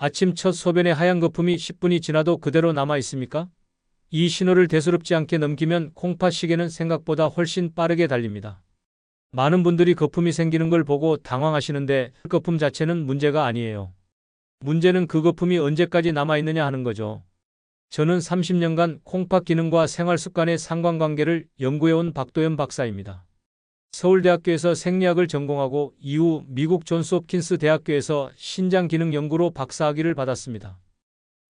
아침 첫 소변의 하얀 거품이 10분이 지나도 그대로 남아 있습니까? 이 신호를 대수롭지 않게 넘기면 콩팥 시계는 생각보다 훨씬 빠르게 달립니다. 많은 분들이 거품이 생기는 걸 보고 당황하시는데 거품 자체는 문제가 아니에요. 문제는 그 거품이 언제까지 남아있느냐 하는 거죠. 저는 30년간 콩팥 기능과 생활 습관의 상관관계를 연구해온 박도연 박사입니다. 서울대학교에서 생리학을 전공하고 이후 미국 존스홉킨스 대학교에서 신장기능 연구로 박사학위를 받았습니다.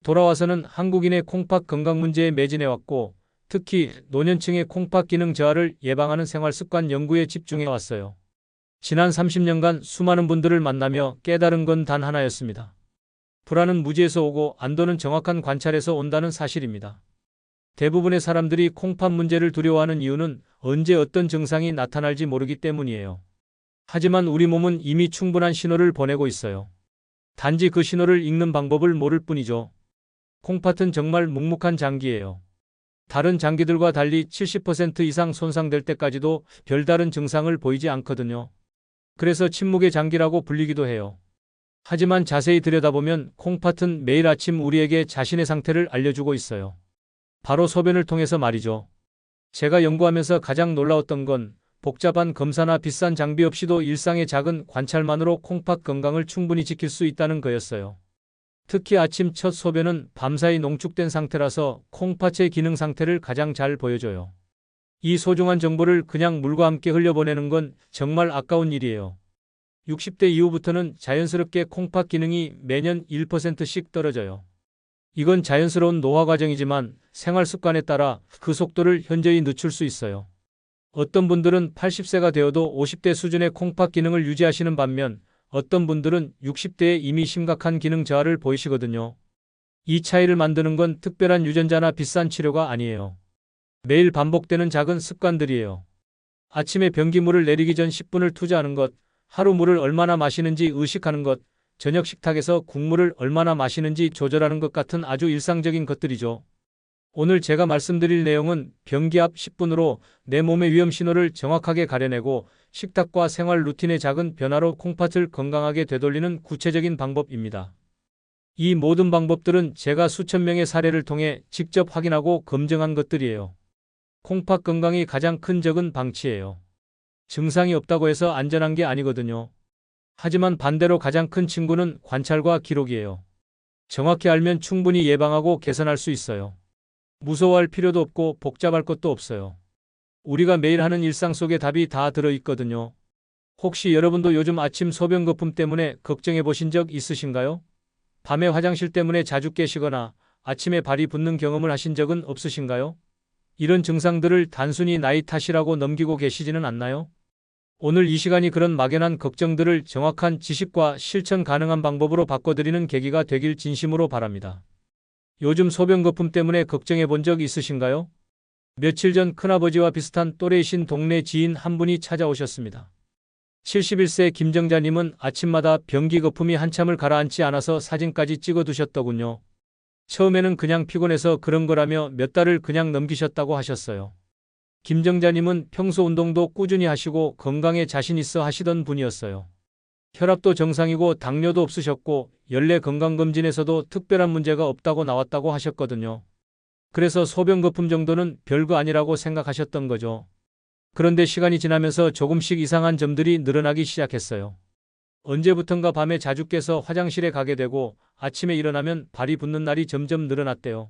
돌아와서는 한국인의 콩팥 건강 문제에 매진해왔고 특히 노년층의 콩팥 기능 저하를 예방하는 생활 습관 연구에 집중해왔어요. 지난 30년간 수많은 분들을 만나며 깨달은 건 단 하나였습니다. 불안은 무지에서 오고 안도는 정확한 관찰에서 온다는 사실입니다. 대부분의 사람들이 콩팥 문제를 두려워하는 이유는 언제 어떤 증상이 나타날지 모르기 때문이에요. 하지만 우리 몸은 이미 충분한 신호를 보내고 있어요. 단지 그 신호를 읽는 방법을 모를 뿐이죠. 콩팥은 정말 묵묵한 장기예요. 다른 장기들과 달리 70% 이상 손상될 때까지도 별다른 증상을 보이지 않거든요. 그래서 침묵의 장기라고 불리기도 해요. 하지만 자세히 들여다보면 콩팥은 매일 아침 우리에게 자신의 상태를 알려주고 있어요. 바로 소변을 통해서 말이죠. 제가 연구하면서 가장 놀라웠던 건 복잡한 검사나 비싼 장비 없이도 일상의 작은 관찰만으로 콩팥 건강을 충분히 지킬 수 있다는 거였어요. 특히 아침 첫 소변은 밤사이 농축된 상태라서 콩팥의 기능 상태를 가장 잘 보여줘요. 이 소중한 정보를 그냥 물과 함께 흘려보내는 건 정말 아까운 일이에요. 60대 이후부터는 자연스럽게 콩팥 기능이 매년 1%씩 떨어져요. 이건 자연스러운 노화 과정이지만 생활 습관에 따라 그 속도를 현저히 늦출 수 있어요. 어떤 분들은 80세가 되어도 50대 수준의 콩팥 기능을 유지하시는 반면 어떤 분들은 60대에 이미 심각한 기능 저하를 보이시거든요. 이 차이를 만드는 건 특별한 유전자나 비싼 치료가 아니에요. 매일 반복되는 작은 습관들이에요. 아침에 변기물을 내리기 전 10분을 투자하는 것, 하루 물을 얼마나 마시는지 의식하는 것, 저녁 식탁에서 국물을 얼마나 마시는지 조절하는 것 같은 아주 일상적인 것들이죠. 오늘 제가 말씀드릴 내용은 변기 앞 10분으로 내 몸의 위험 신호를 정확하게 가려내고 식탁과 생활 루틴의 작은 변화로 콩팥을 건강하게 되돌리는 구체적인 방법입니다. 이 모든 방법들은 제가 수천 명의 사례를 통해 직접 확인하고 검증한 것들이에요. 콩팥 건강이 가장 큰 적은 방치예요. 증상이 없다고 해서 안전한 게 아니거든요. 하지만 반대로 가장 큰 친구는 관찰과 기록이에요. 정확히 알면 충분히 예방하고 개선할 수 있어요. 무서워할 필요도 없고 복잡할 것도 없어요. 우리가 매일 하는 일상 속에 답이 다 들어있거든요. 혹시 여러분도 요즘 아침 소변 거품 때문에 걱정해 보신 적 있으신가요? 밤에 화장실 때문에 자주 깨시거나 아침에 발이 붓는 경험을 하신 적은 없으신가요? 이런 증상들을 단순히 나이 탓이라고 넘기고 계시지는 않나요? 오늘 이 시간이 그런 막연한 걱정들을 정확한 지식과 실천 가능한 방법으로 바꿔드리는 계기가 되길 진심으로 바랍니다. 요즘 소변 거품 때문에 걱정해 본 적 있으신가요? 며칠 전 큰아버지와 비슷한 또래이신 동네 지인 한 분이 찾아오셨습니다. 71세 김정자님은 아침마다 변기 거품이 한참을 가라앉지 않아서 사진까지 찍어 두셨더군요. 처음에는 그냥 피곤해서 그런 거라며 몇 달을 그냥 넘기셨다고 하셨어요. 김정자님은 평소 운동도 꾸준히 하시고 건강에 자신 있어 하시던 분이었어요. 혈압도 정상이고 당뇨도 없으셨고 연례 건강검진에서도 특별한 문제가 없다고 나왔다고 하셨거든요. 그래서 소변 거품 정도는 별거 아니라고 생각하셨던 거죠. 그런데 시간이 지나면서 조금씩 이상한 점들이 늘어나기 시작했어요. 언제부턴가 밤에 자주 깨서 화장실에 가게 되고 아침에 일어나면 발이 붓는 날이 점점 늘어났대요.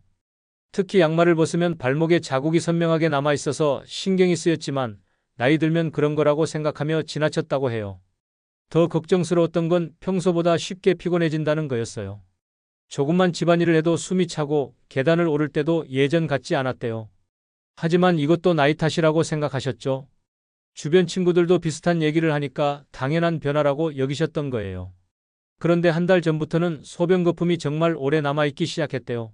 특히 양말을 벗으면 발목에 자국이 선명하게 남아있어서 신경이 쓰였지만 나이 들면 그런 거라고 생각하며 지나쳤다고 해요. 더 걱정스러웠던 건 평소보다 쉽게 피곤해진다는 거였어요. 조금만 집안일을 해도 숨이 차고 계단을 오를 때도 예전 같지 않았대요. 하지만 이것도 나이 탓이라고 생각하셨죠. 주변 친구들도 비슷한 얘기를 하니까 당연한 변화라고 여기셨던 거예요. 그런데 한 달 전부터는 소변 거품이 정말 오래 남아있기 시작했대요.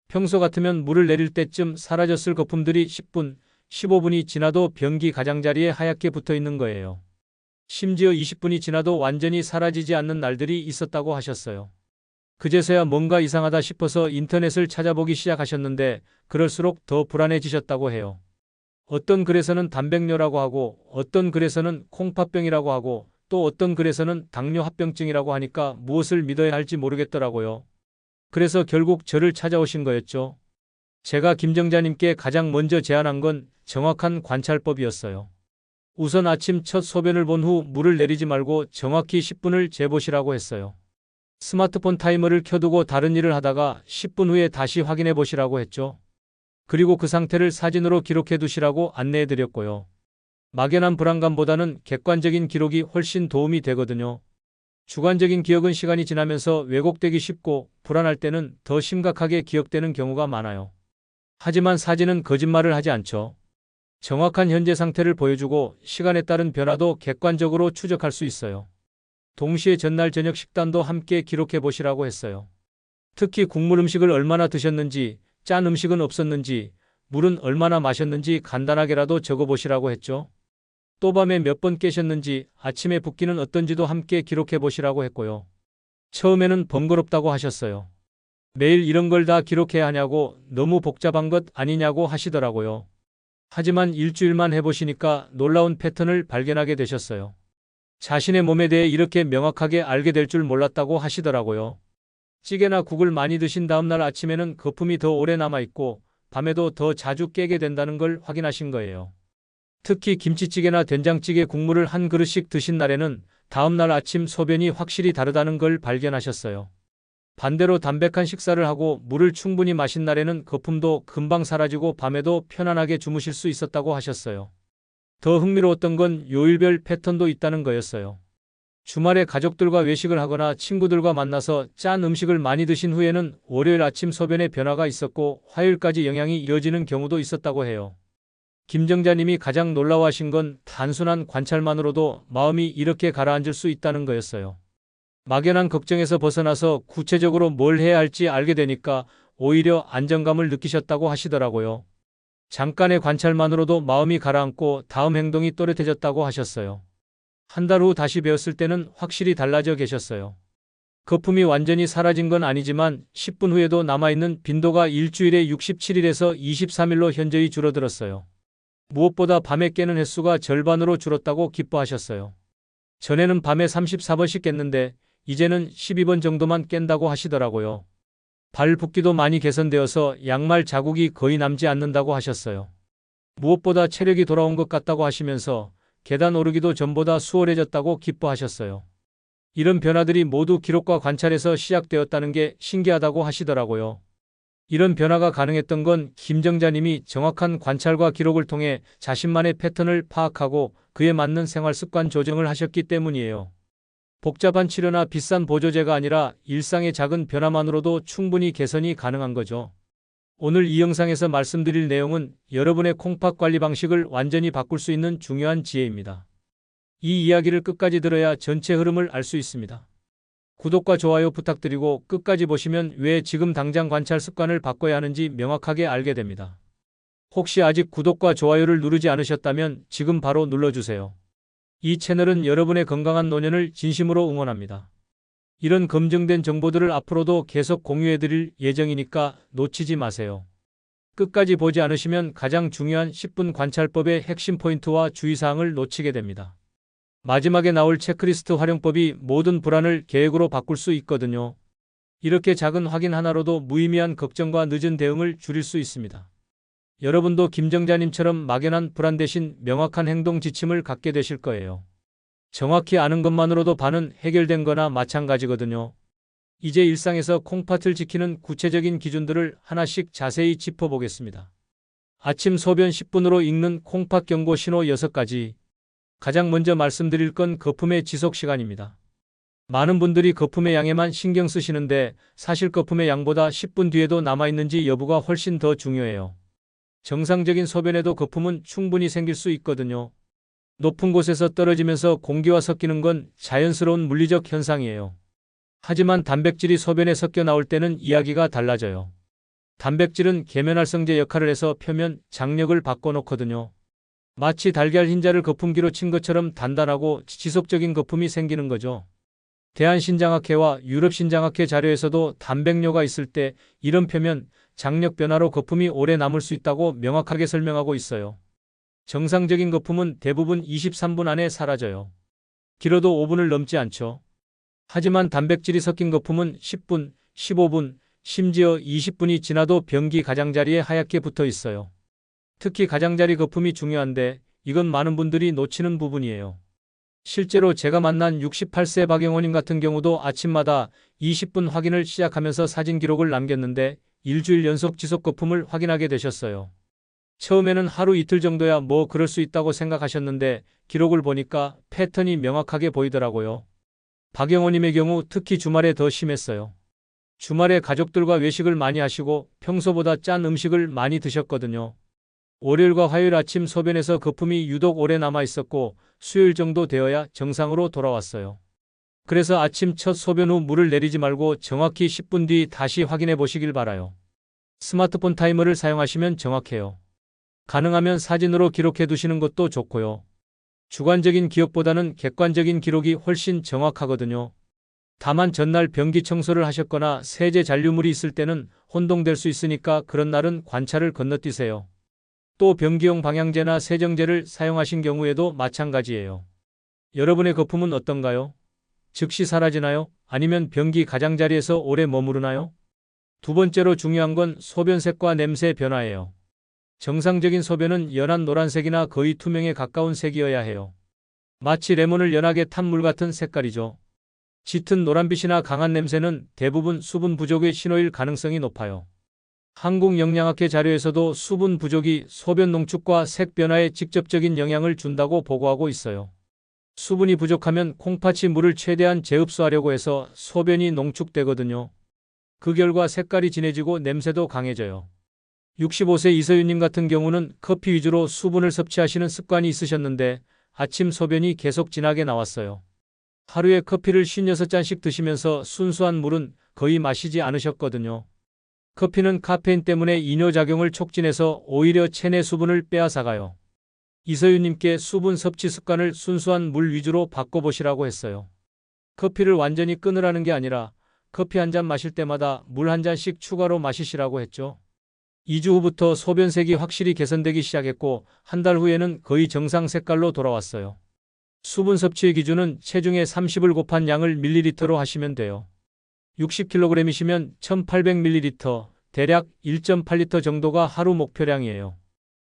평소 같으면 물을 내릴 때쯤 사라졌을 거품들이 10분, 15분이 지나도 변기 가장자리에 하얗게 붙어 있는 거예요. 심지어 20분이 지나도 완전히 사라지지 않는 날들이 있었다고 하셨어요. 그제서야 뭔가 이상하다 싶어서 인터넷을 찾아보기 시작하셨는데 그럴수록 더 불안해지셨다고 해요. 어떤 글에서는 단백뇨라고 하고 어떤 글에서는 콩팥병이라고 하고 또 어떤 글에서는 당뇨 합병증이라고 하니까 무엇을 믿어야 할지 모르겠더라고요. 그래서 결국 저를 찾아오신 거였죠. 제가 김정자님께 가장 먼저 제안한 건 정확한 관찰법이었어요. 우선 아침 첫 소변을 본 후 물을 내리지 말고 정확히 10분을 재보시라고 했어요. 스마트폰 타이머를 켜두고 다른 일을 하다가 10분 후에 다시 확인해 보시라고 했죠. 그리고 그 상태를 사진으로 기록해 두시라고 안내해 드렸고요. 막연한 불안감보다는 객관적인 기록이 훨씬 도움이 되거든요. 주관적인 기억은 시간이 지나면서 왜곡되기 쉽고 불안할 때는 더 심각하게 기억되는 경우가 많아요. 하지만 사진은 거짓말을 하지 않죠. 정확한 현재 상태를 보여주고 시간에 따른 변화도 객관적으로 추적할 수 있어요. 동시에 전날 저녁 식단도 함께 기록해 보시라고 했어요. 특히 국물 음식을 얼마나 드셨는지, 짠 음식은 없었는지, 물은 얼마나 마셨는지 간단하게라도 적어 보시라고 했죠. 또 밤에 몇 번 깨셨는지, 아침에 붓기는 어떤지도 함께 기록해 보시라고 했고요. 처음에는 번거롭다고 하셨어요. 매일 이런 걸 다 기록해야 하냐고 너무 복잡한 것 아니냐고 하시더라고요. 하지만 일주일만 해보시니까 놀라운 패턴을 발견하게 되셨어요. 자신의 몸에 대해 이렇게 명확하게 알게 될 줄 몰랐다고 하시더라고요. 찌개나 국을 많이 드신 다음날 아침에는 거품이 더 오래 남아있고 밤에도 더 자주 깨게 된다는 걸 확인하신 거예요. 특히 김치찌개나 된장찌개 국물을 한 그릇씩 드신 날에는 다음날 아침 소변이 확실히 다르다는 걸 발견하셨어요. 반대로 담백한 식사를 하고 물을 충분히 마신 날에는 거품도 금방 사라지고 밤에도 편안하게 주무실 수 있었다고 하셨어요. 더 흥미로웠던 건 요일별 패턴도 있다는 거였어요. 주말에 가족들과 외식을 하거나 친구들과 만나서 짠 음식을 많이 드신 후에는 월요일 아침 소변에 변화가 있었고 화요일까지 영향이 이어지는 경우도 있었다고 해요. 김정자님이 가장 놀라워하신 건 단순한 관찰만으로도 마음이 이렇게 가라앉을 수 있다는 거였어요. 막연한 걱정에서 벗어나서 구체적으로 뭘 해야 할지 알게 되니까 오히려 안정감을 느끼셨다고 하시더라고요. 잠깐의 관찰만으로도 마음이 가라앉고 다음 행동이 또렷해졌다고 하셨어요. 한 달 후 다시 배웠을 때는 확실히 달라져 계셨어요. 거품이 완전히 사라진 건 아니지만 10분 후에도 남아있는 빈도가 일주일에 67일에서 23일로 현저히 줄어들었어요. 무엇보다 밤에 깨는 횟수가 절반으로 줄었다고 기뻐하셨어요. 전에는 밤에 34번씩 깼는데 이제는 12번 정도만 깬다고 하시더라고요. 발 붓기도 많이 개선되어서 양말 자국이 거의 남지 않는다고 하셨어요. 무엇보다 체력이 돌아온 것 같다고 하시면서 계단 오르기도 전보다 수월해졌다고 기뻐하셨어요. 이런 변화들이 모두 기록과 관찰에서 시작되었다는 게 신기하다고 하시더라고요. 이런 변화가 가능했던 건 김정자님이 정확한 관찰과 기록을 통해 자신만의 패턴을 파악하고 그에 맞는 생활 습관 조정을 하셨기 때문이에요. 복잡한 치료나 비싼 보조제가 아니라 일상의 작은 변화만으로도 충분히 개선이 가능한 거죠. 오늘 이 영상에서 말씀드릴 내용은 여러분의 콩팥 관리 방식을 완전히 바꿀 수 있는 중요한 지혜입니다. 이 이야기를 끝까지 들어야 전체 흐름을 알 수 있습니다. 구독과 좋아요 부탁드리고 끝까지 보시면 왜 지금 당장 관찰 습관을 바꿔야 하는지 명확하게 알게 됩니다. 혹시 아직 구독과 좋아요를 누르지 않으셨다면 지금 바로 눌러주세요. 이 채널은 여러분의 건강한 노년을 진심으로 응원합니다. 이런 검증된 정보들을 앞으로도 계속 공유해드릴 예정이니까 놓치지 마세요. 끝까지 보지 않으시면 가장 중요한 10분 관찰법의 핵심 포인트와 주의사항을 놓치게 됩니다. 마지막에 나올 체크리스트 활용법이 모든 불안을 계획으로 바꿀 수 있거든요. 이렇게 작은 확인 하나로도 무의미한 걱정과 늦은 대응을 줄일 수 있습니다. 여러분도 김정자님처럼 막연한 불안 대신 명확한 행동 지침을 갖게 되실 거예요. 정확히 아는 것만으로도 반은 해결된 거나 마찬가지거든요. 이제 일상에서 콩팥을 지키는 구체적인 기준들을 하나씩 자세히 짚어보겠습니다. 아침 소변 10분으로 읽는 콩팥 경고 신호 6가지. 가장 먼저 말씀드릴 건 거품의 지속 시간입니다. 많은 분들이 거품의 양에만 신경 쓰시는데 사실 거품의 양보다 10분 뒤에도 남아있는지 여부가 훨씬 더 중요해요. 정상적인 소변에도 거품은 충분히 생길 수 있거든요. 높은 곳에서 떨어지면서 공기와 섞이는 건 자연스러운 물리적 현상이에요. 하지만 단백질이 소변에 섞여 나올 때는 이야기가 달라져요. 단백질은 계면활성제 역할을 해서 표면 장력을 바꿔놓거든요. 마치 달걀 흰자를 거품기로 친 것처럼 단단하고 지속적인 거품이 생기는 거죠. 대한신장학회와 유럽신장학회 자료에서도 단백뇨가 있을 때 이런 표면 장력 변화로 거품이 오래 남을 수 있다고 명확하게 설명하고 있어요. 정상적인 거품은 대부분 23분 안에 사라져요. 길어도 5분을 넘지 않죠. 하지만 단백질이 섞인 거품은 10분, 15분, 심지어 20분이 지나도 변기 가장자리에 하얗게 붙어 있어요. 특히 가장자리 거품이 중요한데 이건 많은 분들이 놓치는 부분이에요. 실제로 제가 만난 68세 박영호님 같은 경우도 아침마다 20분 확인을 시작하면서 사진 기록을 남겼는데 일주일 연속 지속 거품을 확인하게 되셨어요. 처음에는 하루 이틀 정도야 뭐 그럴 수 있다고 생각하셨는데 기록을 보니까 패턴이 명확하게 보이더라고요. 박영호님의 경우 특히 주말에 더 심했어요. 주말에 가족들과 외식을 많이 하시고 평소보다 짠 음식을 많이 드셨거든요. 월요일과 화요일 아침 소변에서 거품이 유독 오래 남아 있었고 수요일 정도 되어야 정상으로 돌아왔어요. 그래서 아침 첫 소변 후 물을 내리지 말고 정확히 10분 뒤 다시 확인해 보시길 바라요. 스마트폰 타이머를 사용하시면 정확해요. 가능하면 사진으로 기록해 두시는 것도 좋고요. 주관적인 기억보다는 객관적인 기록이 훨씬 정확하거든요. 다만 전날 변기 청소를 하셨거나 세제 잔류물이 있을 때는 혼동될 수 있으니까 그런 날은 관찰을 건너뛰세요. 또 변기용 방향제나 세정제를 사용하신 경우에도 마찬가지예요. 여러분의 거품은 어떤가요? 즉시 사라지나요? 아니면 변기 가장자리에서 오래 머무르나요? 두 번째로 중요한 건 소변색과 냄새 변화예요. 정상적인 소변은 연한 노란색이나 거의 투명에 가까운 색이어야 해요. 마치 레몬을 연하게 탄 물 같은 색깔이죠. 짙은 노란빛이나 강한 냄새는 대부분 수분 부족의 신호일 가능성이 높아요. 한국영양학회 자료에서도 수분 부족이 소변 농축과 색 변화에 직접적인 영향을 준다고 보고하고 있어요. 수분이 부족하면 콩팥이 물을 최대한 재흡수하려고 해서 소변이 농축되거든요. 그 결과 색깔이 진해지고 냄새도 강해져요. 65세 이서윤님 같은 경우는 커피 위주로 수분을 섭취하시는 습관이 있으셨는데 아침 소변이 계속 진하게 나왔어요. 하루에 커피를 56잔씩 드시면서 순수한 물은 거의 마시지 않으셨거든요. 커피는 카페인 때문에 이뇨작용을 촉진해서 오히려 체내 수분을 빼앗아가요. 이서윤님께 수분 섭취 습관을 순수한 물 위주로 바꿔보시라고 했어요. 커피를 완전히 끊으라는 게 아니라 커피 한 잔 마실 때마다 물 한 잔씩 추가로 마시시라고 했죠. 2주 후부터 소변색이 확실히 개선되기 시작했고 한 달 후에는 거의 정상 색깔로 돌아왔어요. 수분 섭취의 기준은 체중의 30을 곱한 양을 밀리리터로 하시면 돼요. 60kg이시면 1800ml, 대략 1.8리터 정도가 하루 목표량이에요.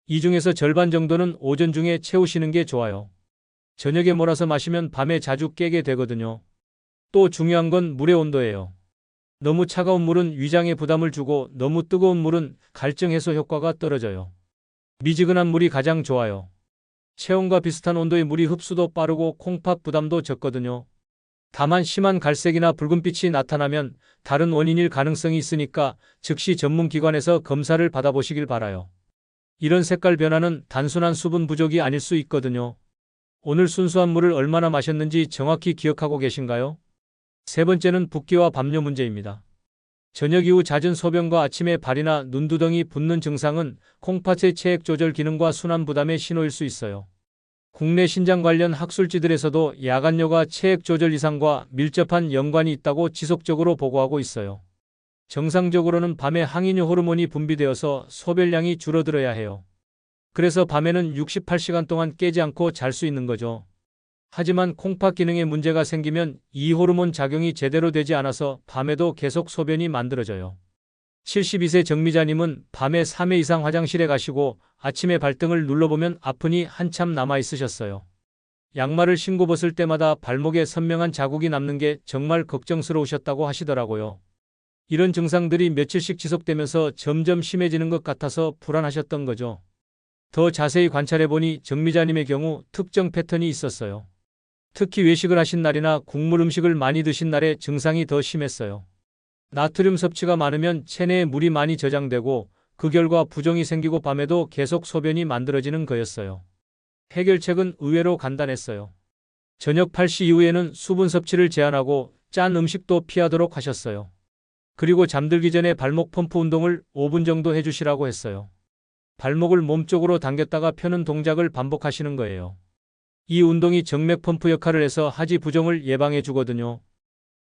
이 중에서 절반 정도는 오전 중에 채우시는 게 좋아요. 저녁에 몰아서 마시면 밤에 자주 깨게 되거든요. 또 중요한 건 물의 온도예요. 너무 차가운 물은 위장에 부담을 주고 너무 뜨거운 물은 갈증 해소 효과가 떨어져요. 미지근한 물이 가장 좋아요. 체온과 비슷한 온도의 물이 흡수도 빠르고 콩팥 부담도 적거든요. 다만 심한 갈색이나 붉은빛이 나타나면 다른 원인일 가능성이 있으니까 즉시 전문 기관에서 검사를 받아보시길 바라요. 이런 색깔 변화는 단순한 수분 부족이 아닐 수 있거든요. 오늘 순수한 물을 얼마나 마셨는지 정확히 기억하고 계신가요? 세 번째는 붓기와 밥뇨 문제입니다. 저녁 이후 잦은 소변과 아침에 발이나 눈두덩이 붓는 증상은 콩팥의 체액 조절 기능과 순환 부담의 신호일 수 있어요. 국내 신장 관련 학술지들에서도 야간뇨가 체액 조절 이상과 밀접한 연관이 있다고 지속적으로 보고하고 있어요. 정상적으로는 밤에 항이뇨 호르몬이 분비되어서 소변량이 줄어들어야 해요. 그래서 밤에는 68시간 동안 깨지 않고 잘 수 있는 거죠. 하지만 콩팥 기능에 문제가 생기면 이 호르몬 작용이 제대로 되지 않아서 밤에도 계속 소변이 만들어져요. 72세 정미자님은 밤에 3회 이상 화장실에 가시고 아침에 발등을 눌러보면 아픈이 한참 남아 있으셨어요. 양말을 신고 벗을 때마다 발목에 선명한 자국이 남는 게 정말 걱정스러우셨다고 하시더라고요. 이런 증상들이 며칠씩 지속되면서 점점 심해지는 것 같아서 불안하셨던 거죠. 더 자세히 관찰해보니 정미자님의 경우 특정 패턴이 있었어요. 특히 외식을 하신 날이나 국물 음식을 많이 드신 날에 증상이 더 심했어요. 나트륨 섭취가 많으면 체내에 물이 많이 저장되고 그 결과 부종이 생기고 밤에도 계속 소변이 만들어지는 거였어요. 해결책은 의외로 간단했어요. 저녁 8시 이후에는 수분 섭취를 제한하고 짠 음식도 피하도록 하셨어요. 그리고 잠들기 전에 발목 펌프 운동을 5분 정도 해주시라고 했어요. 발목을 몸쪽으로 당겼다가 펴는 동작을 반복하시는 거예요. 이 운동이 정맥 펌프 역할을 해서 하지 부종을 예방해 주거든요.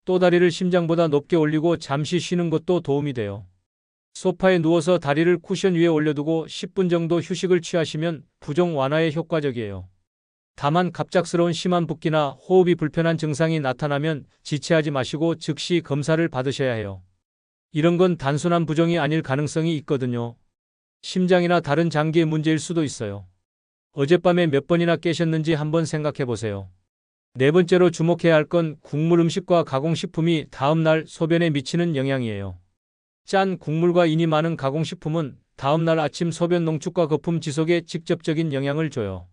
또 다리를 심장보다 높게 올리고 잠시 쉬는 것도 도움이 돼요. 소파에 누워서 다리를 쿠션 위에 올려두고 10분 정도 휴식을 취하시면 부종 완화에 효과적이에요. 다만 갑작스러운 심한 붓기나 호흡이 불편한 증상이 나타나면 지체하지 마시고 즉시 검사를 받으셔야 해요. 이런 건 단순한 부종이 아닐 가능성이 있거든요. 심장이나 다른 장기의 문제일 수도 있어요. 어젯밤에 몇 번이나 깨셨는지 한번 생각해 보세요. 네 번째로 주목해야 할 건 국물 음식과 가공식품이 다음날 소변에 미치는 영향이에요. 짠 국물과 인이 많은 가공식품은 다음날 아침 소변 농축과 거품 지속에 직접적인 영향을 줘요.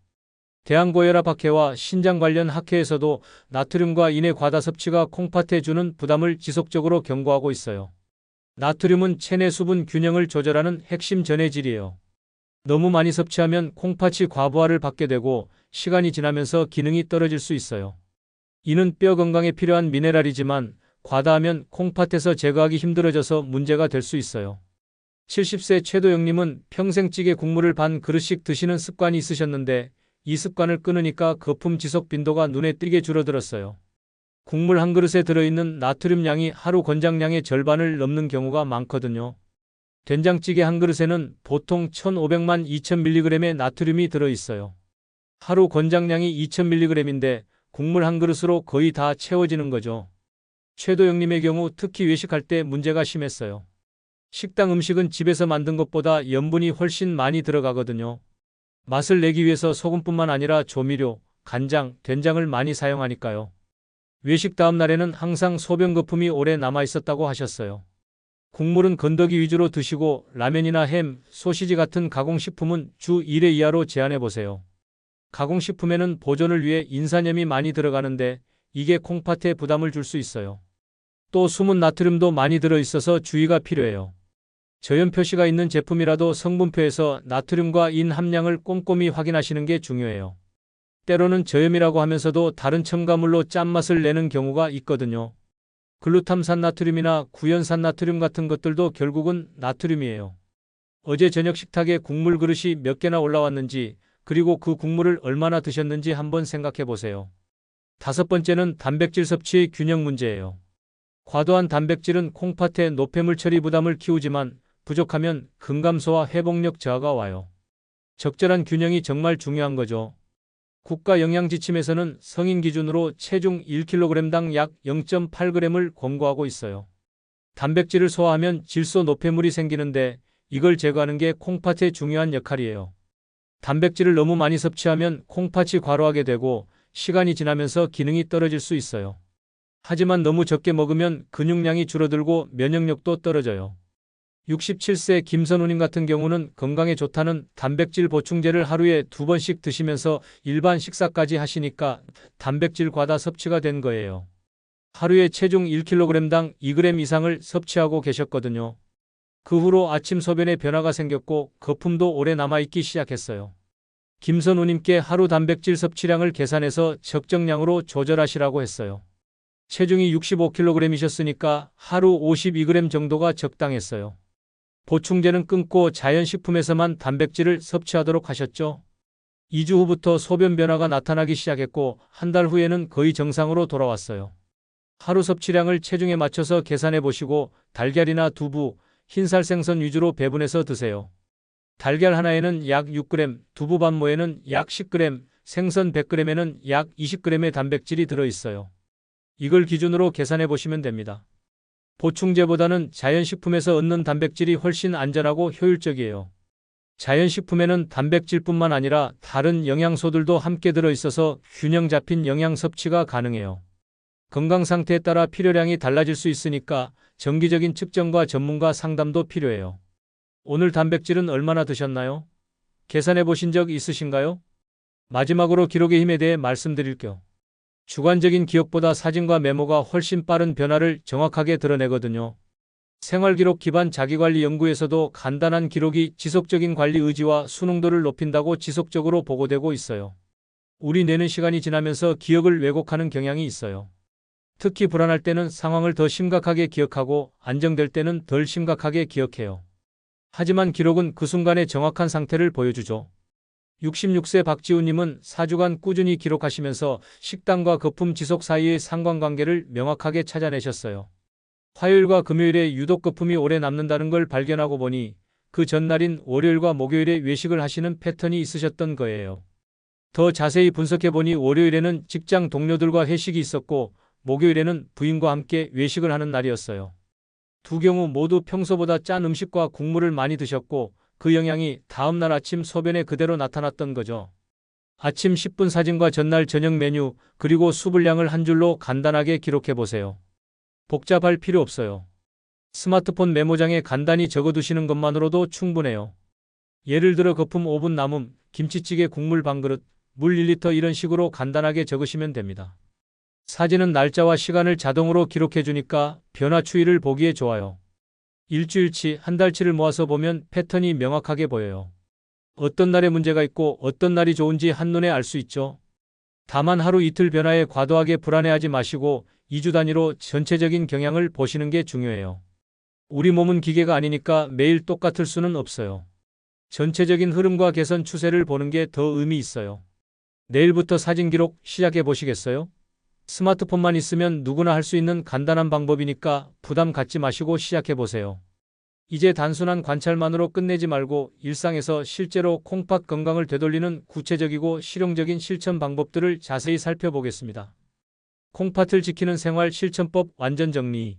대한고혈압학회와 신장 관련 학회에서도 나트륨과 인의 과다 섭취가 콩팥에 주는 부담을 지속적으로 경고하고 있어요. 나트륨은 체내 수분 균형을 조절하는 핵심 전해질이에요. 너무 많이 섭취하면 콩팥이 과부하를 받게 되고 시간이 지나면서 기능이 떨어질 수 있어요. 이는 뼈 건강에 필요한 미네랄이지만 과다하면 콩팥에서 제거하기 힘들어져서 문제가 될 수 있어요. 70세 최도영님은 평생 찌개 국물을 반 그릇씩 드시는 습관이 있으셨는데 이 습관을 끊으니까 거품 지속 빈도가 눈에 띄게 줄어들었어요. 국물 한 그릇에 들어있는 나트륨 양이 하루 권장량의 절반을 넘는 경우가 많거든요. 된장찌개 한 그릇에는 보통 1,500만 2,000mg의 나트륨이 들어있어요. 하루 권장량이 2,000mg인데 국물 한 그릇으로 거의 다 채워지는 거죠. 최도영님의 경우 특히 외식할 때 문제가 심했어요. 식당 음식은 집에서 만든 것보다 염분이 훨씬 많이 들어가거든요. 맛을 내기 위해서 소금뿐만 아니라 조미료, 간장, 된장을 많이 사용하니까요. 외식 다음 날에는 항상 소변 거품이 오래 남아 있었다고 하셨어요. 국물은 건더기 위주로 드시고 라면이나 햄, 소시지 같은 가공식품은 주 1회 이하로 제한해 보세요. 가공식품에는 보존을 위해 인산염이 많이 들어가는데 이게 콩팥에 부담을 줄 수 있어요. 또 숨은 나트륨도 많이 들어있어서 주의가 필요해요. 저염 표시가 있는 제품이라도 성분표에서 나트륨과 인 함량을 꼼꼼히 확인하시는 게 중요해요. 때로는 저염이라고 하면서도 다른 첨가물로 짠맛을 내는 경우가 있거든요. 글루탐산 나트륨이나 구연산 나트륨 같은 것들도 결국은 나트륨이에요. 어제 저녁 식탁에 국물 그릇이 몇 개나 올라왔는지 그리고 그 국물을 얼마나 드셨는지 한번 생각해 보세요. 다섯 번째는 단백질 섭취의 균형 문제예요. 과도한 단백질은 콩팥의 노폐물 처리 부담을 키우지만 부족하면 근감소와 회복력 저하가 와요. 적절한 균형이 정말 중요한 거죠. 국가영양지침에서는 성인 기준으로 체중 1kg당 약 0.8g을 권고하고 있어요. 단백질을 소화하면 질소 노폐물이 생기는데 이걸 제거하는 게 콩팥의 중요한 역할이에요. 단백질을 너무 많이 섭취하면 콩팥이 과로하게 되고 시간이 지나면서 기능이 떨어질 수 있어요. 하지만 너무 적게 먹으면 근육량이 줄어들고 면역력도 떨어져요. 67세 김선우님 같은 경우는 건강에 좋다는 단백질 보충제를 하루에 2번씩 드시면서 일반 식사까지 하시니까 단백질 과다 섭취가 된 거예요. 하루에 체중 1kg당 2g 이상을 섭취하고 계셨거든요. 그 후로 아침 소변에 변화가 생겼고 거품도 오래 남아있기 시작했어요. 김선우님께 하루 단백질 섭취량을 계산해서 적정량으로 조절하시라고 했어요. 체중이 65kg이셨으니까 하루 52g 정도가 적당했어요. 보충제는 끊고 자연식품에서만 단백질을 섭취하도록 하셨죠. 2주 후부터 소변 변화가 나타나기 시작했고 한 달 후에는 거의 정상으로 돌아왔어요. 하루 섭취량을 체중에 맞춰서 계산해 보시고 달걀이나 두부, 흰살 생선 위주로 배분해서 드세요. 달걀 하나에는 약 6g, 두부 반모에는 약 10g, 생선 100g에는 약 20g의 단백질이 들어있어요. 이걸 기준으로 계산해 보시면 됩니다. 보충제보다는 자연식품에서 얻는 단백질이 훨씬 안전하고 효율적이에요. 자연식품에는 단백질뿐만 아니라 다른 영양소들도 함께 들어있어서 균형 잡힌 영양 섭취가 가능해요. 건강 상태에 따라 필요량이 달라질 수 있으니까 정기적인 측정과 전문가 상담도 필요해요. 오늘 단백질은 얼마나 드셨나요? 계산해 보신 적 있으신가요? 마지막으로 기록의 힘에 대해 말씀드릴게요. 주관적인 기억보다 사진과 메모가 훨씬 빠른 변화를 정확하게 드러내거든요. 생활기록 기반 자기관리 연구에서도 간단한 기록이 지속적인 관리 의지와 순응도를 높인다고 지속적으로 보고되고 있어요. 우리 뇌는 시간이 지나면서 기억을 왜곡하는 경향이 있어요. 특히 불안할 때는 상황을 더 심각하게 기억하고 안정될 때는 덜 심각하게 기억해요. 하지만 기록은 그 순간의 정확한 상태를 보여주죠. 66세 박지우님은 4주간 꾸준히 기록하시면서 식단과 거품 지속 사이의 상관관계를 명확하게 찾아내셨어요. 화요일과 금요일에 유독 거품이 오래 남는다는 걸 발견하고 보니 그 전날인 월요일과 목요일에 외식을 하시는 패턴이 있으셨던 거예요. 더 자세히 분석해보니 월요일에는 직장 동료들과 회식이 있었고 목요일에는 부인과 함께 외식을 하는 날이었어요. 두 경우 모두 평소보다 짠 음식과 국물을 많이 드셨고 그 영향이 다음날 아침 소변에 그대로 나타났던 거죠. 아침 10분 사진과 전날 저녁 메뉴 그리고 수분량을 한 줄로 간단하게 기록해보세요. 복잡할 필요 없어요. 스마트폰 메모장에 간단히 적어두시는 것만으로도 충분해요. 예를 들어 거품 5분 남음, 김치찌개 국물 반그릇, 물 1리터 이런 식으로 간단하게 적으시면 됩니다. 사진은 날짜와 시간을 자동으로 기록해주니까 변화 추이를 보기에 좋아요. 일주일치, 한 달치를 모아서 보면 패턴이 명확하게 보여요. 어떤 날에 문제가 있고 어떤 날이 좋은지 한눈에 알 수 있죠. 다만 하루 이틀 변화에 과도하게 불안해하지 마시고 2주 단위로 전체적인 경향을 보시는 게 중요해요. 우리 몸은 기계가 아니니까 매일 똑같을 수는 없어요. 전체적인 흐름과 개선 추세를 보는 게 더 의미 있어요. 내일부터 사진 기록 시작해 보시겠어요? 스마트폰만 있으면 누구나 할 수 있는 간단한 방법이니까 부담 갖지 마시고 시작해 보세요. 이제 단순한 관찰만으로 끝내지 말고 일상에서 실제로 콩팥 건강을 되돌리는 구체적이고 실용적인 실천 방법들을 자세히 살펴보겠습니다. 콩팥을 지키는 생활 실천법 완전 정리.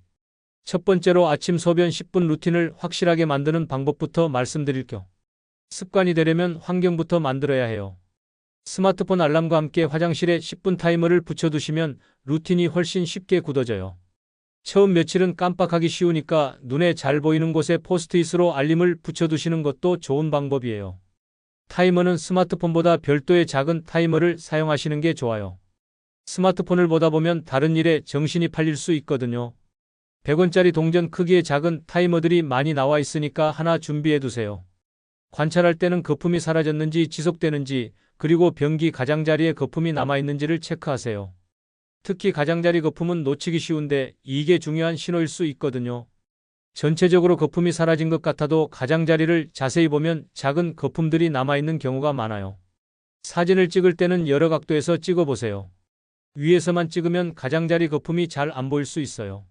첫 번째로 아침 소변 10분 루틴을 확실하게 만드는 방법부터 말씀드릴게요. 습관이 되려면 환경부터 만들어야 해요. 스마트폰 알람과 함께 화장실에 10분 타이머를 붙여두시면 루틴이 훨씬 쉽게 굳어져요. 처음 며칠은 깜빡하기 쉬우니까 눈에 잘 보이는 곳에 포스트잇으로 알림을 붙여두시는 것도 좋은 방법이에요. 타이머는 스마트폰보다 별도의 작은 타이머를 사용하시는 게 좋아요. 스마트폰을 보다 보면 다른 일에 정신이 팔릴 수 있거든요. 100원짜리 동전 크기의 작은 타이머들이 많이 나와 있으니까 하나 준비해 두세요. 관찰할 때는 거품이 사라졌는지 지속되는지 그리고 변기 가장자리에 거품이 남아있는지를 체크하세요. 특히 가장자리 거품은 놓치기 쉬운데 이게 중요한 신호일 수 있거든요. 전체적으로 거품이 사라진 것 같아도 가장자리를 자세히 보면 작은 거품들이 남아있는 경우가 많아요. 사진을 찍을 때는 여러 각도에서 찍어보세요. 위에서만 찍으면 가장자리 거품이 잘 안 보일 수 있어요.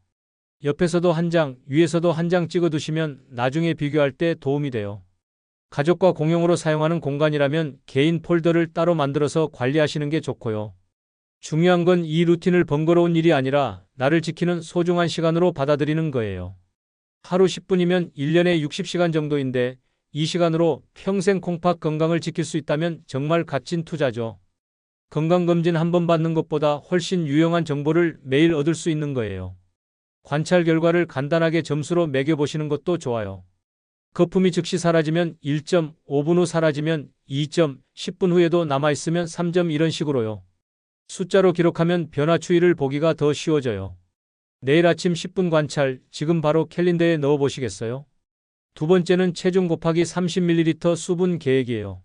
옆에서도 한 장, 위에서도 한 장 찍어두시면 나중에 비교할 때 도움이 돼요. 가족과 공용으로 사용하는 공간이라면 개인 폴더를 따로 만들어서 관리하시는 게 좋고요. 중요한 건 이 루틴을 번거로운 일이 아니라 나를 지키는 소중한 시간으로 받아들이는 거예요. 하루 10분이면 1년에 60시간 정도인데 이 시간으로 평생 콩팥 건강을 지킬 수 있다면 정말 값진 투자죠. 건강검진 한 번 받는 것보다 훨씬 유용한 정보를 매일 얻을 수 있는 거예요. 관찰 결과를 간단하게 점수로 매겨보시는 것도 좋아요. 거품이 즉시 사라지면 1점, 5분 후 사라지면 2점, 10분 후에도 남아있으면 3점 이런 식으로요. 숫자로 기록하면 변화 추이를 보기가 더 쉬워져요. 내일 아침 10분 관찰, 지금 바로 캘린더에 넣어 보시겠어요? 두 번째는 체중 곱하기 30ml 수분 계획이에요.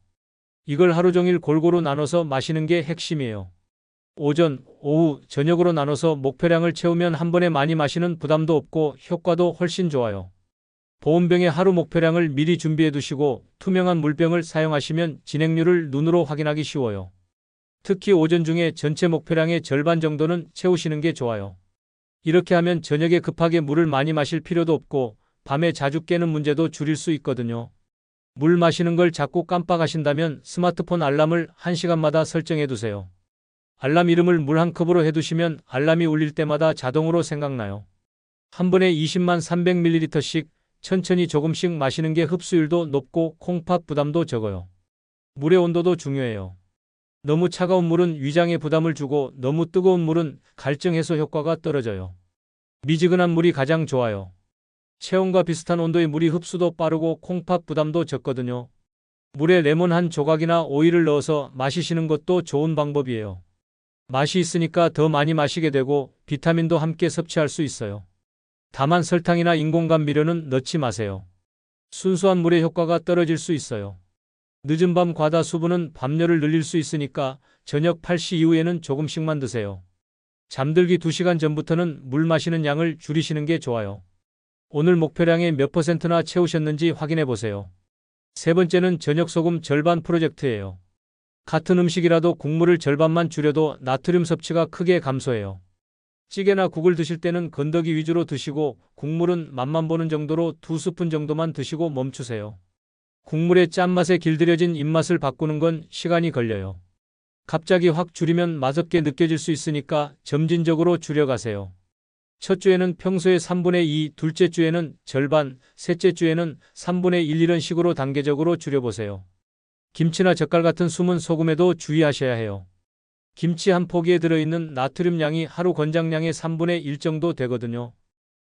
이걸 하루 종일 골고루 나눠서 마시는 게 핵심이에요. 오전, 오후, 저녁으로 나눠서 목표량을 채우면 한 번에 많이 마시는 부담도 없고 효과도 훨씬 좋아요. 보온병에 하루 목표량을 미리 준비해 두시고 투명한 물병을 사용하시면 진행률을 눈으로 확인하기 쉬워요. 특히 오전 중에 전체 목표량의 절반 정도는 채우시는 게 좋아요. 이렇게 하면 저녁에 급하게 물을 많이 마실 필요도 없고 밤에 자주 깨는 문제도 줄일 수 있거든요. 물 마시는 걸 자꾸 깜빡하신다면 스마트폰 알람을 1시간마다 설정해 두세요. 알람 이름을 물 한 컵으로 해두시면 알람이 울릴 때마다 자동으로 생각나요. 한 번에 20만 300ml씩 천천히 조금씩 마시는 게 흡수율도 높고 콩팥 부담도 적어요. 물의 온도도 중요해요. 너무 차가운 물은 위장에 부담을 주고 너무 뜨거운 물은 갈증 해소 효과가 떨어져요. 미지근한 물이 가장 좋아요. 체온과 비슷한 온도의 물이 흡수도 빠르고 콩팥 부담도 적거든요. 물에 레몬 한 조각이나 오일을 넣어서 마시시는 것도 좋은 방법이에요. 맛이 있으니까 더 많이 마시게 되고 비타민도 함께 섭취할 수 있어요. 다만 설탕이나 인공감미료는 넣지 마세요. 순수한 물의 효과가 떨어질 수 있어요. 늦은 밤 과다 수분은 밤열을 늘릴 수 있으니까 저녁 8시 이후에는 조금씩만 드세요. 잠들기 2시간 전부터는 물 마시는 양을 줄이시는 게 좋아요. 오늘 목표량의 몇 %나 채우셨는지 확인해 보세요. 세 번째는 저녁 소금 절반 프로젝트예요. 같은 음식이라도 국물을 절반만 줄여도 나트륨 섭취가 크게 감소해요. 찌개나 국을 드실 때는 건더기 위주로 드시고 국물은 맛만 보는 정도로 2스푼 정도만 드시고 멈추세요. 국물의 짠맛에 길들여진 입맛을 바꾸는 건 시간이 걸려요. 갑자기 확 줄이면 맛없게 느껴질 수 있으니까 점진적으로 줄여가세요. 첫 주에는 평소의 3분의 2, 둘째 주에는 절반, 셋째 주에는 3분의 1 이런 식으로 단계적으로 줄여보세요. 김치나 젓갈 같은 숨은 소금에도 주의하셔야 해요. 김치 한 포기에 들어있는 나트륨 양이 하루 권장량의 3분의 1 정도 되거든요.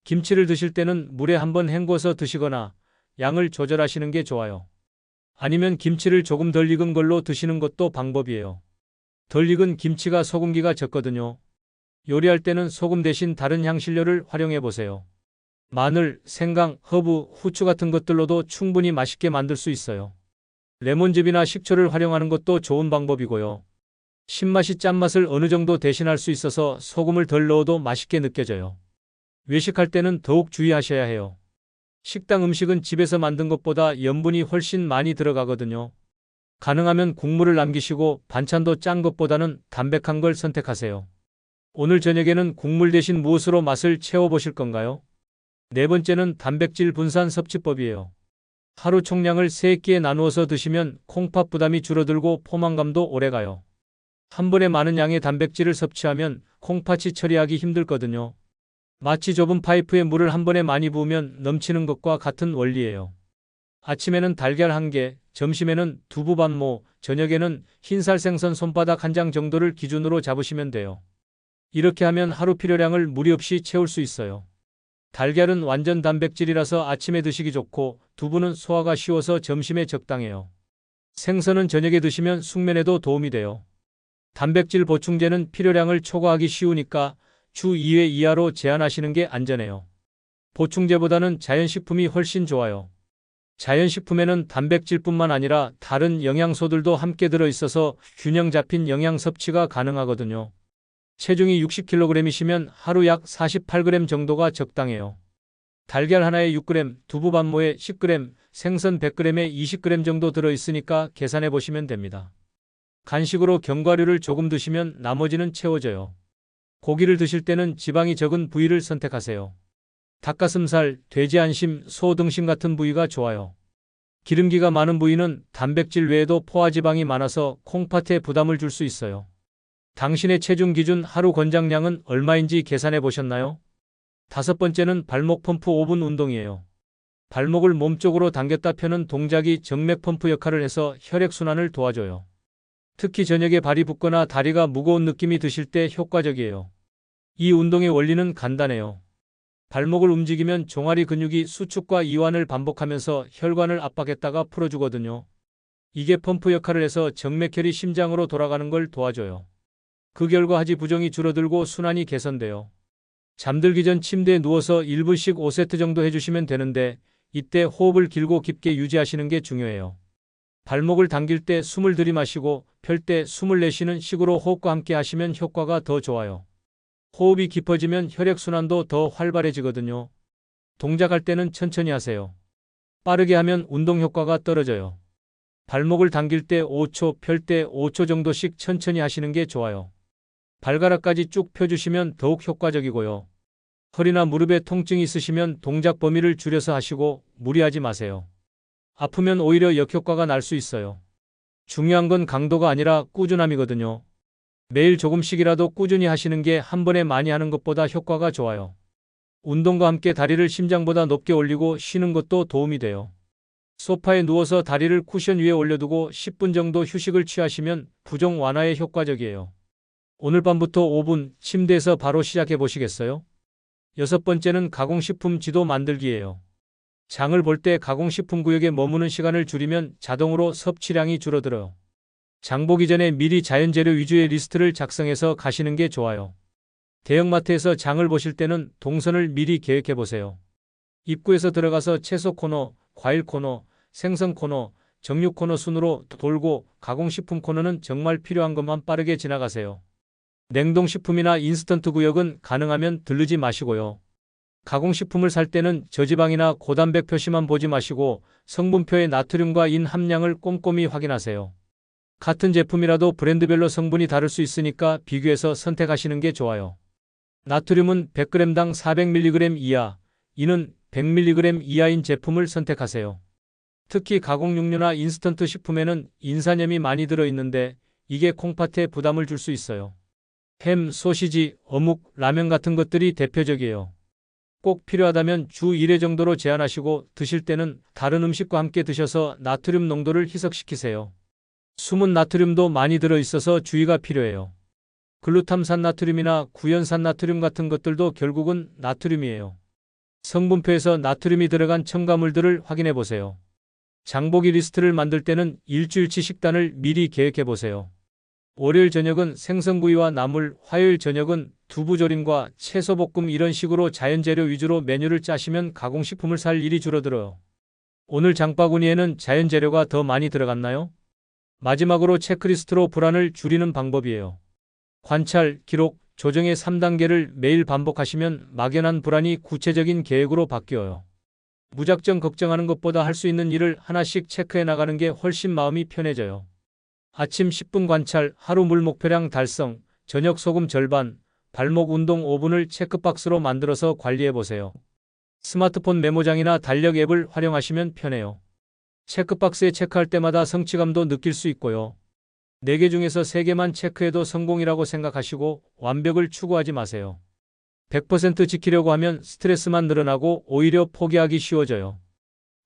김치를 드실 때는 물에 한번 헹궈서 드시거나 양을 조절하시는 게 좋아요. 아니면 김치를 조금 덜 익은 걸로 드시는 것도 방법이에요. 덜 익은 김치가 소금기가 적거든요. 요리할 때는 소금 대신 다른 향신료를 활용해 보세요. 마늘, 생강, 허브, 후추 같은 것들로도 충분히 맛있게 만들 수 있어요. 레몬즙이나 식초를 활용하는 것도 좋은 방법이고요. 신맛이 짠맛을 어느 정도 대신할 수 있어서 소금을 덜 넣어도 맛있게 느껴져요. 외식할 때는 더욱 주의하셔야 해요. 식당 음식은 집에서 만든 것보다 염분이 훨씬 많이 들어가거든요. 가능하면 국물을 남기시고 반찬도 짠 것보다는 담백한 걸 선택하세요. 오늘 저녁에는 국물 대신 무엇으로 맛을 채워보실 건가요? 네 번째는 단백질 분산 섭취법이에요. 하루 총량을 3끼에 나누어서 드시면 콩팥 부담이 줄어들고 포만감도 오래가요. 한 번에 많은 양의 단백질을 섭취하면 콩팥이 처리하기 힘들거든요. 마치 좁은 파이프에 물을 한 번에 많이 부으면 넘치는 것과 같은 원리예요. 아침에는 달걀 1개, 점심에는 두부 반모, 저녁에는 흰살 생선 손바닥 한 장 정도를 기준으로 잡으시면 돼요. 이렇게 하면 하루 필요량을 무리 없이 채울 수 있어요. 달걀은 완전 단백질이라서 아침에 드시기 좋고 두부는 소화가 쉬워서 점심에 적당해요. 생선은 저녁에 드시면 숙면에도 도움이 돼요. 단백질 보충제는 필요량을 초과하기 쉬우니까 주 2회 이하로 제한하시는 게 안전해요. 보충제보다는 자연식품이 훨씬 좋아요. 자연식품에는 단백질뿐만 아니라 다른 영양소들도 함께 들어있어서 균형 잡힌 영양 섭취가 가능하거든요. 체중이 60kg이시면 하루 약 48g 정도가 적당해요. 달걀 하나에 6g, 두부 반모에 10g, 생선 100g에 20g 정도 들어있으니까 계산해 보시면 됩니다. 간식으로 견과류를 조금 드시면 나머지는 채워져요. 고기를 드실 때는 지방이 적은 부위를 선택하세요. 닭가슴살, 돼지 안심, 소 등심 같은 부위가 좋아요. 기름기가 많은 부위는 단백질 외에도 포화지방이 많아서 콩팥에 부담을 줄 수 있어요. 당신의 체중 기준 하루 권장량은 얼마인지 계산해 보셨나요? 다섯 번째는 발목 펌프 5분 운동이에요. 발목을 몸쪽으로 당겼다 펴는 동작이 정맥 펌프 역할을 해서 혈액순환을 도와줘요. 특히 저녁에 발이 붓거나 다리가 무거운 느낌이 드실 때 효과적이에요. 이 운동의 원리는 간단해요. 발목을 움직이면 종아리 근육이 수축과 이완을 반복하면서 혈관을 압박했다가 풀어주거든요. 이게 펌프 역할을 해서 정맥혈이 심장으로 돌아가는 걸 도와줘요. 그 결과 하지 부종이 줄어들고 순환이 개선돼요. 잠들기 전 침대에 누워서 1분씩 5세트 정도 해주시면 되는데 이때 호흡을 길고 깊게 유지하시는 게 중요해요. 발목을 당길 때 숨을 들이마시고 펼 때 숨을 내쉬는 식으로 호흡과 함께 하시면 효과가 더 좋아요. 호흡이 깊어지면 혈액순환도 더 활발해지거든요. 동작할 때는 천천히 하세요. 빠르게 하면 운동 효과가 떨어져요. 발목을 당길 때 5초, 펼 때 5초 정도씩 천천히 하시는 게 좋아요. 발가락까지 쭉 펴주시면 더욱 효과적이고요. 허리나 무릎에 통증이 있으시면 동작 범위를 줄여서 하시고 무리하지 마세요. 아프면 오히려 역효과가 날 수 있어요. 중요한 건 강도가 아니라 꾸준함이거든요. 매일 조금씩이라도 꾸준히 하시는 게 한 번에 많이 하는 것보다 효과가 좋아요. 운동과 함께 다리를 심장보다 높게 올리고 쉬는 것도 도움이 돼요. 소파에 누워서 다리를 쿠션 위에 올려두고 10분 정도 휴식을 취하시면 부종 완화에 효과적이에요. 오늘 밤부터 5분 침대에서 바로 시작해 보시겠어요? 여섯 번째는 가공식품 지도 만들기예요. 장을 볼 때 가공식품 구역에 머무는 시간을 줄이면 자동으로 섭취량이 줄어들어요. 장 보기 전에 미리 자연재료 위주의 리스트를 작성해서 가시는 게 좋아요. 대형마트에서 장을 보실 때는 동선을 미리 계획해 보세요. 입구에서 들어가서 채소 코너, 과일 코너, 생선 코너, 정육 코너 순으로 돌고 가공식품 코너는 정말 필요한 것만 빠르게 지나가세요. 냉동식품이나 인스턴트 구역은 가능하면 들르지 마시고요. 가공식품을 살 때는 저지방이나 고단백 표시만 보지 마시고 성분표의 나트륨과 인 함량을 꼼꼼히 확인하세요. 같은 제품이라도 브랜드별로 성분이 다를 수 있으니까 비교해서 선택하시는 게 좋아요. 나트륨은 100g당 400mg 이하, 인은 100mg 이하인 제품을 선택하세요. 특히 가공육류나 인스턴트 식품에는 인산염이 많이 들어있는데 이게 콩팥에 부담을 줄 수 있어요. 햄, 소시지, 어묵, 라면 같은 것들이 대표적이에요. 꼭 필요하다면 주 1회 정도로 제한하시고 드실 때는 다른 음식과 함께 드셔서 나트륨 농도를 희석시키세요. 숨은 나트륨도 많이 들어있어서 주의가 필요해요. 글루탐산 나트륨이나 구연산 나트륨 같은 것들도 결국은 나트륨이에요. 성분표에서 나트륨이 들어간 첨가물들을 확인해 보세요. 장보기 리스트를 만들 때는 일주일치 식단을 미리 계획해 보세요. 월요일 저녁은 생선구이와 나물, 화요일 저녁은 두부조림과 채소볶음 이런 식으로 자연재료 위주로 메뉴를 짜시면 가공식품을 살 일이 줄어들어요. 오늘 장바구니에는 자연재료가 더 많이 들어갔나요? 마지막으로 체크리스트로 불안을 줄이는 방법이에요. 관찰, 기록, 조정의 3단계를 매일 반복하시면 막연한 불안이 구체적인 계획으로 바뀌어요. 무작정 걱정하는 것보다 할 수 있는 일을 하나씩 체크해 나가는 게 훨씬 마음이 편해져요. 아침 10분 관찰, 하루 물 목표량 달성, 저녁 소금 절반, 발목 운동 5분을 체크박스로 만들어서 관리해 보세요. 스마트폰 메모장이나 달력 앱을 활용하시면 편해요. 체크박스에 체크할 때마다 성취감도 느낄 수 있고요. 4개 중에서 3개만 체크해도 성공이라고 생각하시고 완벽을 추구하지 마세요. 100% 지키려고 하면 스트레스만 늘어나고 오히려 포기하기 쉬워져요.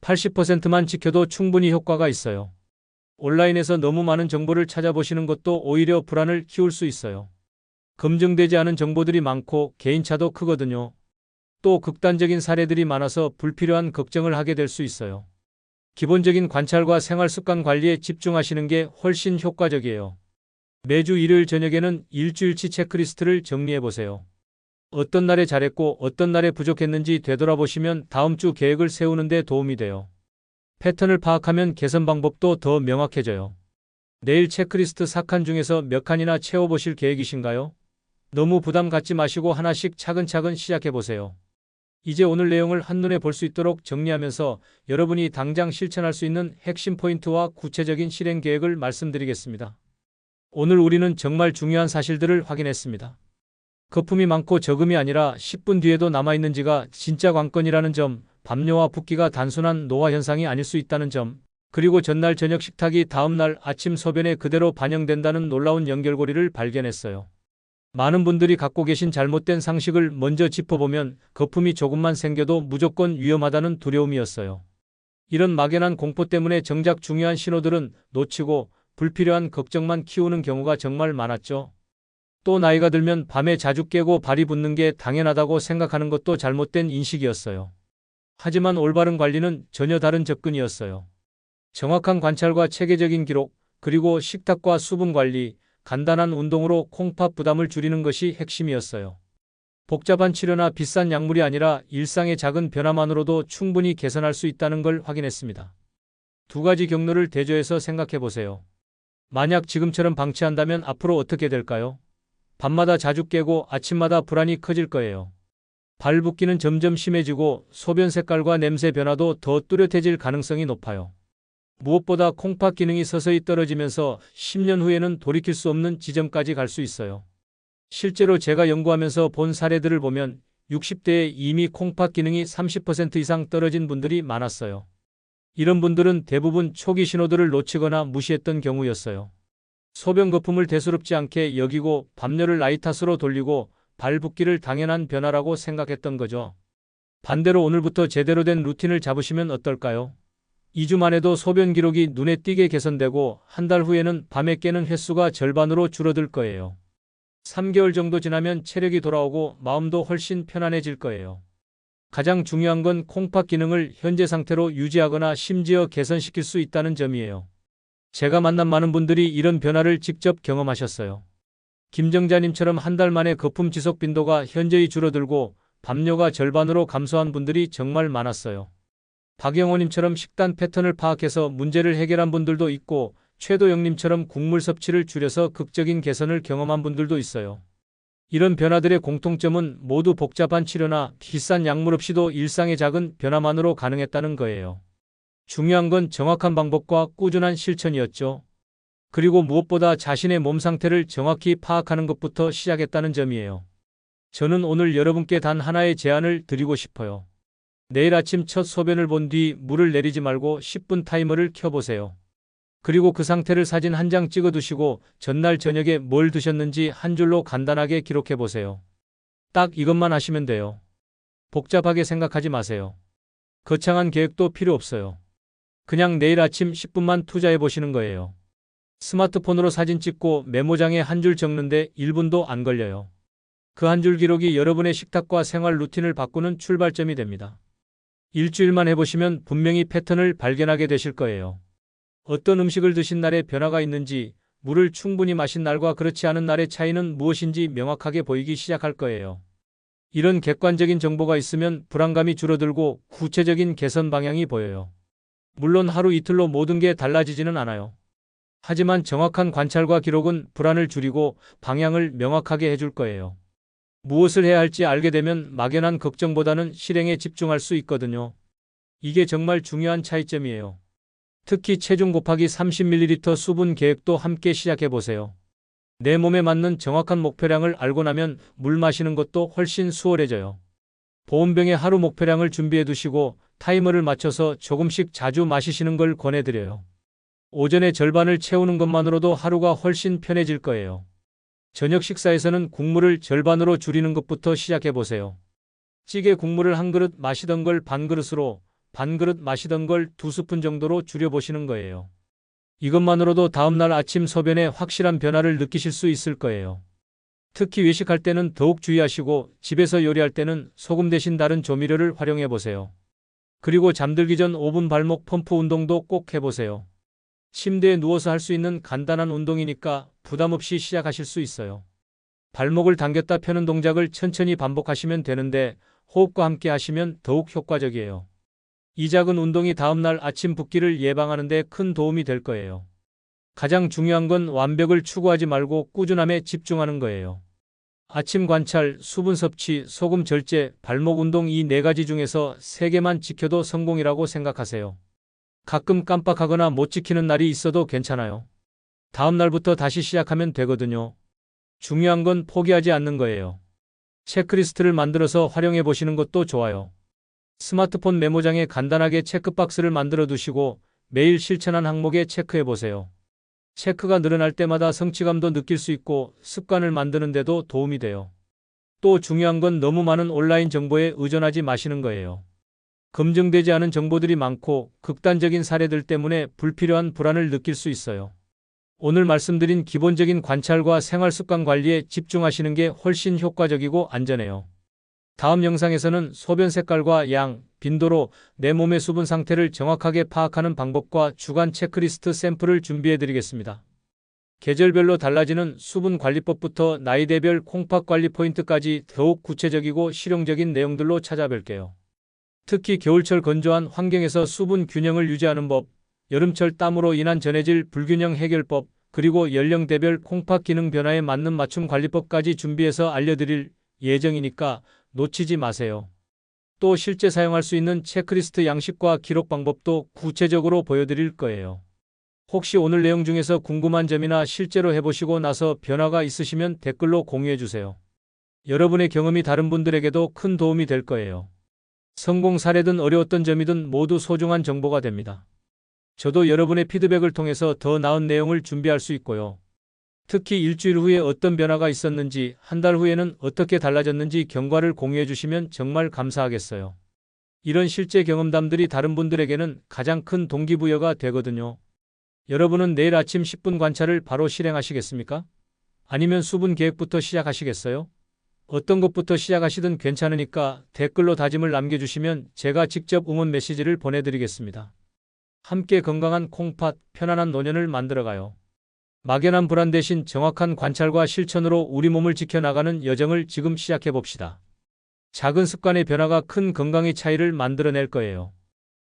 80%만 지켜도 충분히 효과가 있어요. 온라인에서 너무 많은 정보를 찾아보시는 것도 오히려 불안을 키울 수 있어요. 검증되지 않은 정보들이 많고 개인차도 크거든요. 또 극단적인 사례들이 많아서 불필요한 걱정을 하게 될 수 있어요. 기본적인 관찰과 생활습관 관리에 집중하시는 게 훨씬 효과적이에요. 매주 일요일 저녁에는 일주일치 체크리스트를 정리해 보세요. 어떤 날에 잘했고 어떤 날에 부족했는지 되돌아보시면 다음 주 계획을 세우는 데 도움이 돼요. 패턴을 파악하면 개선 방법도 더 명확해져요. 내일 체크리스트 4칸 중에서 몇 칸이나 채워보실 계획이신가요? 너무 부담 갖지 마시고 하나씩 차근차근 시작해보세요. 이제 오늘 내용을 한눈에 볼 수 있도록 정리하면서 여러분이 당장 실천할 수 있는 핵심 포인트와 구체적인 실행 계획을 말씀드리겠습니다. 오늘 우리는 정말 중요한 사실들을 확인했습니다. 거품이 많고 적음이 아니라 10분 뒤에도 남아있는지가 진짜 관건이라는 점, 밤뇨와 붓기가 단순한 노화 현상이 아닐 수 있다는 점, 그리고 전날 저녁 식탁이 다음날 아침 소변에 그대로 반영된다는 놀라운 연결고리를 발견했어요. 많은 분들이 갖고 계신 잘못된 상식을 먼저 짚어보면 거품이 조금만 생겨도 무조건 위험하다는 두려움이었어요. 이런 막연한 공포 때문에 정작 중요한 신호들은 놓치고 불필요한 걱정만 키우는 경우가 정말 많았죠. 또 나이가 들면 밤에 자주 깨고 발이 붓는 게 당연하다고 생각하는 것도 잘못된 인식이었어요. 하지만 올바른 관리는 전혀 다른 접근이었어요. 정확한 관찰과 체계적인 기록, 그리고 식탁과 수분 관리, 간단한 운동으로 콩팥 부담을 줄이는 것이 핵심이었어요. 복잡한 치료나 비싼 약물이 아니라 일상의 작은 변화만으로도 충분히 개선할 수 있다는 걸 확인했습니다. 두 가지 경로를 대조해서 생각해 보세요. 만약 지금처럼 방치한다면 앞으로 어떻게 될까요? 밤마다 자주 깨고 아침마다 불안이 커질 거예요. 발 붓기는 점점 심해지고 소변 색깔과 냄새 변화도 더 뚜렷해질 가능성이 높아요. 무엇보다 콩팥 기능이 서서히 떨어지면서 10년 후에는 돌이킬 수 없는 지점까지 갈 수 있어요. 실제로 제가 연구하면서 본 사례들을 보면 60대에 이미 콩팥 기능이 30% 이상 떨어진 분들이 많았어요. 이런 분들은 대부분 초기 신호들을 놓치거나 무시했던 경우였어요. 소변 거품을 대수롭지 않게 여기고 밤뇨를 나이 탓으로 돌리고 발 붓기를 당연한 변화라고 생각했던 거죠. 반대로 오늘부터 제대로 된 루틴을 잡으시면 어떨까요? 2주 만에도 소변 기록이 눈에 띄게 개선되고 한 달 후에는 밤에 깨는 횟수가 절반으로 줄어들 거예요. 3개월 정도 지나면 체력이 돌아오고 마음도 훨씬 편안해질 거예요. 가장 중요한 건 콩팥 기능을 현재 상태로 유지하거나 심지어 개선시킬 수 있다는 점이에요. 제가 만난 많은 분들이 이런 변화를 직접 경험하셨어요. 김정자님처럼 한 달 만에 거품 지속 빈도가 현저히 줄어들고 밤뇨가 절반으로 감소한 분들이 정말 많았어요. 박영호님처럼 식단 패턴을 파악해서 문제를 해결한 분들도 있고 최도영님처럼 국물 섭취를 줄여서 극적인 개선을 경험한 분들도 있어요. 이런 변화들의 공통점은 모두 복잡한 치료나 비싼 약물 없이도 일상의 작은 변화만으로 가능했다는 거예요. 중요한 건 정확한 방법과 꾸준한 실천이었죠. 그리고 무엇보다 자신의 몸 상태를 정확히 파악하는 것부터 시작했다는 점이에요. 저는 오늘 여러분께 단 하나의 제안을 드리고 싶어요. 내일 아침 첫 소변을 본 뒤 물을 내리지 말고 10분 타이머를 켜보세요. 그리고 그 상태를 사진 한 장 찍어 두시고 전날 저녁에 뭘 드셨는지 한 줄로 간단하게 기록해 보세요. 딱 이것만 하시면 돼요. 복잡하게 생각하지 마세요. 거창한 계획도 필요 없어요. 그냥 내일 아침 10분만 투자해 보시는 거예요. 스마트폰으로 사진 찍고 메모장에 한 줄 적는데 1분도 안 걸려요. 그 한 줄 기록이 여러분의 식탁과 생활 루틴을 바꾸는 출발점이 됩니다. 일주일만 해보시면 분명히 패턴을 발견하게 되실 거예요. 어떤 음식을 드신 날에 변화가 있는지, 물을 충분히 마신 날과 그렇지 않은 날의 차이는 무엇인지 명확하게 보이기 시작할 거예요. 이런 객관적인 정보가 있으면 불안감이 줄어들고 구체적인 개선 방향이 보여요. 물론 하루 이틀로 모든 게 달라지지는 않아요. 하지만 정확한 관찰과 기록은 불안을 줄이고 방향을 명확하게 해줄 거예요. 무엇을 해야 할지 알게 되면 막연한 걱정보다는 실행에 집중할 수 있거든요. 이게 정말 중요한 차이점이에요. 특히 체중 곱하기 30ml 수분 계획도 함께 시작해 보세요. 내 몸에 맞는 정확한 목표량을 알고 나면 물 마시는 것도 훨씬 수월해져요. 보온병에 하루 목표량을 준비해 두시고 타이머를 맞춰서 조금씩 자주 마시시는 걸 권해드려요. 오전에 절반을 채우는 것만으로도 하루가 훨씬 편해질 거예요. 저녁 식사에서는 국물을 절반으로 줄이는 것부터 시작해 보세요. 찌개 국물을 한 그릇 마시던 걸 반 그릇으로, 반 그릇 마시던 걸 2스푼 정도로 줄여보시는 거예요. 이것만으로도 다음날 아침 소변에 확실한 변화를 느끼실 수 있을 거예요. 특히 외식할 때는 더욱 주의하시고 집에서 요리할 때는 소금 대신 다른 조미료를 활용해 보세요. 그리고 잠들기 전 5분 발목 펌프 운동도 꼭 해보세요. 침대에 누워서 할 수 있는 간단한 운동이니까 부담 없이 시작하실 수 있어요. 발목을 당겼다 펴는 동작을 천천히 반복하시면 되는데 호흡과 함께 하시면 더욱 효과적이에요. 이 작은 운동이 다음날 아침 붓기를 예방하는 데 큰 도움이 될 거예요. 가장 중요한 건 완벽을 추구하지 말고 꾸준함에 집중하는 거예요. 아침 관찰, 수분 섭취, 소금 절제, 발목 운동 이 4가지 중에서 3개만 지켜도 성공이라고 생각하세요. 가끔 깜빡하거나 못 지키는 날이 있어도 괜찮아요. 다음 날부터 다시 시작하면 되거든요. 중요한 건 포기하지 않는 거예요. 체크리스트를 만들어서 활용해 보시는 것도 좋아요. 스마트폰 메모장에 간단하게 체크박스를 만들어 두시고 매일 실천한 항목에 체크해 보세요. 체크가 늘어날 때마다 성취감도 느낄 수 있고 습관을 만드는 데도 도움이 돼요. 또 중요한 건 너무 많은 온라인 정보에 의존하지 마시는 거예요. 검증되지 않은 정보들이 많고 극단적인 사례들 때문에 불필요한 불안을 느낄 수 있어요. 오늘 말씀드린 기본적인 관찰과 생활 습관 관리에 집중하시는 게 훨씬 효과적이고 안전해요. 다음 영상에서는 소변 색깔과 양, 빈도로 내 몸의 수분 상태를 정확하게 파악하는 방법과 주간 체크리스트 샘플을 준비해 드리겠습니다. 계절별로 달라지는 수분 관리법부터 나이대별 콩팥 관리 포인트까지 더욱 구체적이고 실용적인 내용들로 찾아뵐게요. 특히 겨울철 건조한 환경에서 수분 균형을 유지하는 법, 여름철 땀으로 인한 전해질 불균형 해결법, 그리고 연령대별 콩팥 기능 변화에 맞는 맞춤 관리법까지 준비해서 알려드릴 예정이니까 놓치지 마세요. 또 실제 사용할 수 있는 체크리스트 양식과 기록 방법도 구체적으로 보여드릴 거예요. 혹시 오늘 내용 중에서 궁금한 점이나 실제로 해보시고 나서 변화가 있으시면 댓글로 공유해주세요. 여러분의 경험이 다른 분들에게도 큰 도움이 될 거예요. 성공 사례든 어려웠던 점이든 모두 소중한 정보가 됩니다. 저도 여러분의 피드백을 통해서 더 나은 내용을 준비할 수 있고요. 특히 일주일 후에 어떤 변화가 있었는지, 한 달 후에는 어떻게 달라졌는지 경과를 공유해 주시면 정말 감사하겠어요. 이런 실제 경험담들이 다른 분들에게는 가장 큰 동기부여가 되거든요. 여러분은 내일 아침 10분 관찰을 바로 실행하시겠습니까? 아니면 수분 계획부터 시작하시겠어요? 어떤 것부터 시작하시든 괜찮으니까 댓글로 다짐을 남겨주시면 제가 직접 응원 메시지를 보내드리겠습니다. 함께 건강한 콩팥, 편안한 노년을 만들어가요. 막연한 불안 대신 정확한 관찰과 실천으로 우리 몸을 지켜나가는 여정을 지금 시작해봅시다. 작은 습관의 변화가 큰 건강의 차이를 만들어낼 거예요.